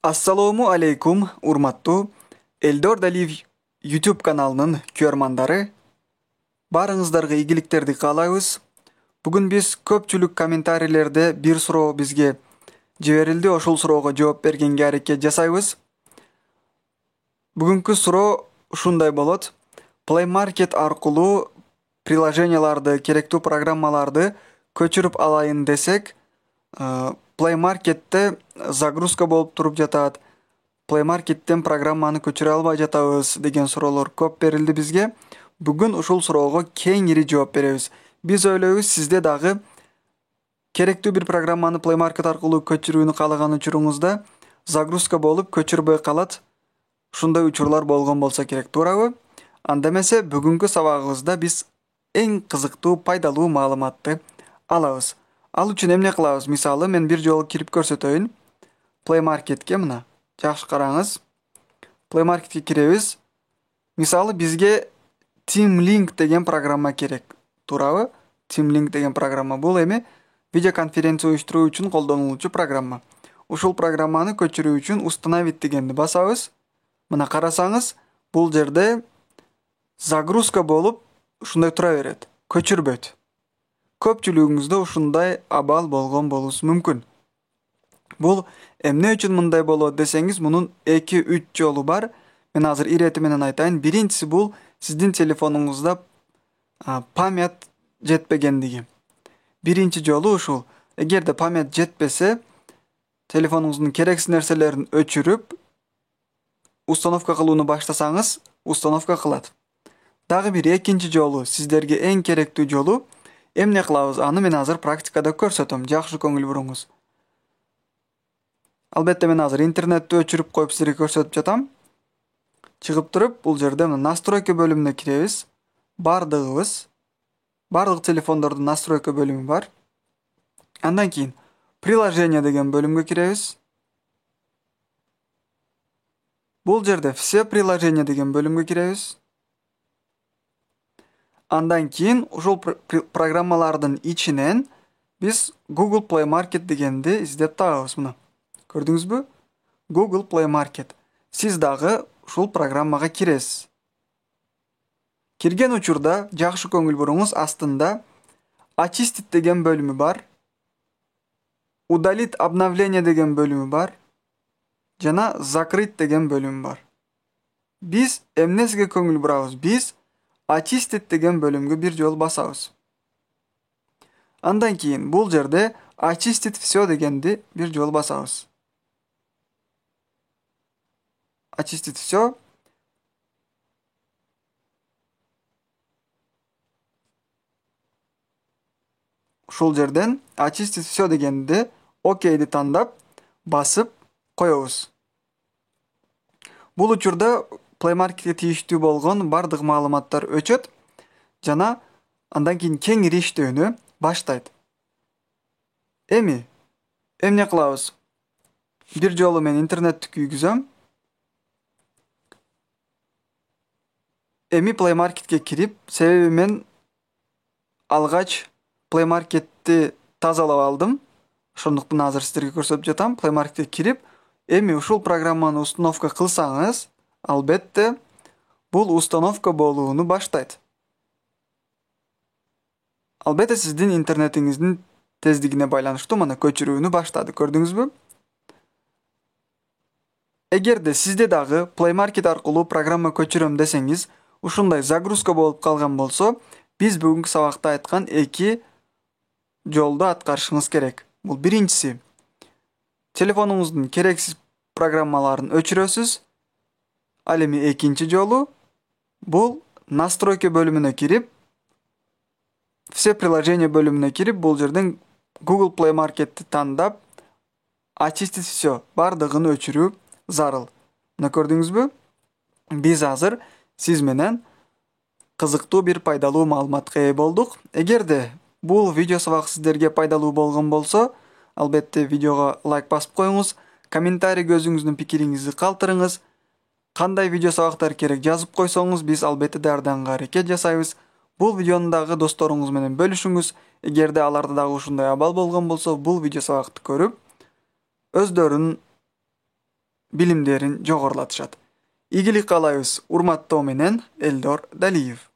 Assalomu alaykum, urmattu Eldor Daliv YouTube kanalının körmandары. Barыңыздарга ийгиликтерди каалайбыз. Бүгүн биз көпчүлүк комментарийлерде бир суроо бизге жиберилди. Ошол суроого жооп бергенге аракет жасайбыз. Бүгүнкү суроо ушундай болот. Play Market аркылуу приложенияларды, керектүү программаларды көчүрүп алайын десек, Play Market'te загрузка болуп туруп жатат. Play Market'ten программаны көчүрө албай жатабыз деген суроолор көп берилди бизге. Бүгүн ушул суроого кеңири жооп беребиз. Биз ойлойбуз, сизде дагы керектүү бир программаны Play Market аркылуу көчүрүүнү каалаган учуруңузда загрузка болуп көчүрбөй калат. Ушундай учурлар болгон болсо керек, туурабы? Анда эмесе бүгүнкү сабагыбызда биз эң кызыктуу, пайдалуу маалыматты алабыз. Ал үчүн эмне кылабыз? Мисалы, мен бир жолу кирип көрсөтөйүн. Play Market'ке мына. Жакшы караңыз. Play Market'ке киребиз. Мисалы, бизге TeamLink деген программа керек. Туурабы? TeamLink деген программа бул эми видеоконференция уюштуруу үчүн колдонулуучу программа. Ушул программаны көчүрүү үчүн установить дегенди басабыз. Мына карасаңыз, бул жерде загрузка болуп ушундай тура берет. Көчүрбөйт. Көпчүлүгүңүздө ушундай абал болгон болушу мүмкүн. Бул эмне үчүн мындай болот десеңиз, мунун 2-3 жолу бар. Мен азыр ирети менен айтайын. Биринчиси бул сиздин телефонуңузда память жетпегендиги. Биринчи жолу ушул. Эгерде память жетпесе, телефонуңуздун керексиз нерселерин өчүрүп, установка кылууну баштасаңыз, установка кылат. Дагы бир экинчи жолу, сиздерге эң керектүү жолу, эмне кылабыз? Аны мен азыр практикада көрсөтөм. Жакшы көңүл буруңуз. Албетте мен азыр интернетти өчүрүп коюп сизерге көрсөтүп жатам. Чыгып туруп, бул жерде настройка бөлүмүнө киребиз. Бардык телефондордун настройка бөлүмү бар. Андан кийин приложение деген бөлүмгө киребиз. Бул жерде все приложения деген бөлүмгө киребиз. Андан кийин ушул программалардын ичинен биз Google Play Market дегенди издеп табабыз. Мына. Көрдүңүзбү? Google Play Market. Сиз дагы ушул программага киресиз. Кирген учурда жакшы көңүл буруңуз, астында очистить деген бөлүмү бар. Удалить обновление деген бөлүмү бар. Жана закрыть деген бөлүмү бар. Биз эмнесиге көңүл бурабыз? Биз очистить деген бөлүмгө бир жол басабыз. Андан кийин бул жерде очистить все дегенди бир жол басабыз. Очистить все. Ушул жерден очистить все дегенди окейди тандап басып коебуз. Бул учурда Play Market'ке тийиштүү болгон бардык маалыматтар өчөт жана андан кийин кеңири иштөөнү баштайт. Эми эмне кылабыз? Бир жолу мен интернетти күйгүзөм. Эми Play Market'ке кирип, себеби мен алгач Play Market'ти тазалап алдым. Ошондуктан азыр сиздерге көрсөтүп жатам. Play Market'ке кирип, эми ушул программаны установка кылсаңыз, албетте бул установка болууну баштайт. Албетте сиздин интернетиңиздин тездигине байланыштуу мына көчүрүүнү баштады. Көрдүңүзбү? Эгерде сизде дагы Play Market аркылуу программа көчүрөм десеңиз, ушундай загрузка болуп калган болсо, биз бүгүнкү сабакта айткан 2 жолду аткарышыңыз керек. Бул биринчиси. Телефонуңуздун керексиз программаларын өчүрөсүз. Ал эми экинчи жолу бул настройка бөлүмүнө кирип, все приложения бөлүмүнө кирип, бул жерден Google Play Market'ти тандап, очистить все, бардыгын өчүрүү зарыл. Мына көрдүңүзбү? Биз азыр сиз менен кызыктуу бир пайдалуу маалыматка ээ болдук. Эгерде бул видео сабак сиздерге пайдалуу болгон болсо, албетте видеого лайк басып коюңуз, комментарийге өзүңүздүн пикириңизди калтырыңыз. Кандай видео сабактар керек жазып койсоңуз, биз албетте даярданга аракет жасайбыз. Бул видеону дагы досторуңуз менен бөлүшүңүз. Эгерде аларда дагы ушундай абал болгон болсо, бул видео сабакты көрүп, өздөрүн bilimlerin jogorlatышat. İgilik kalayız urmattoo menen Eldor Daliyev.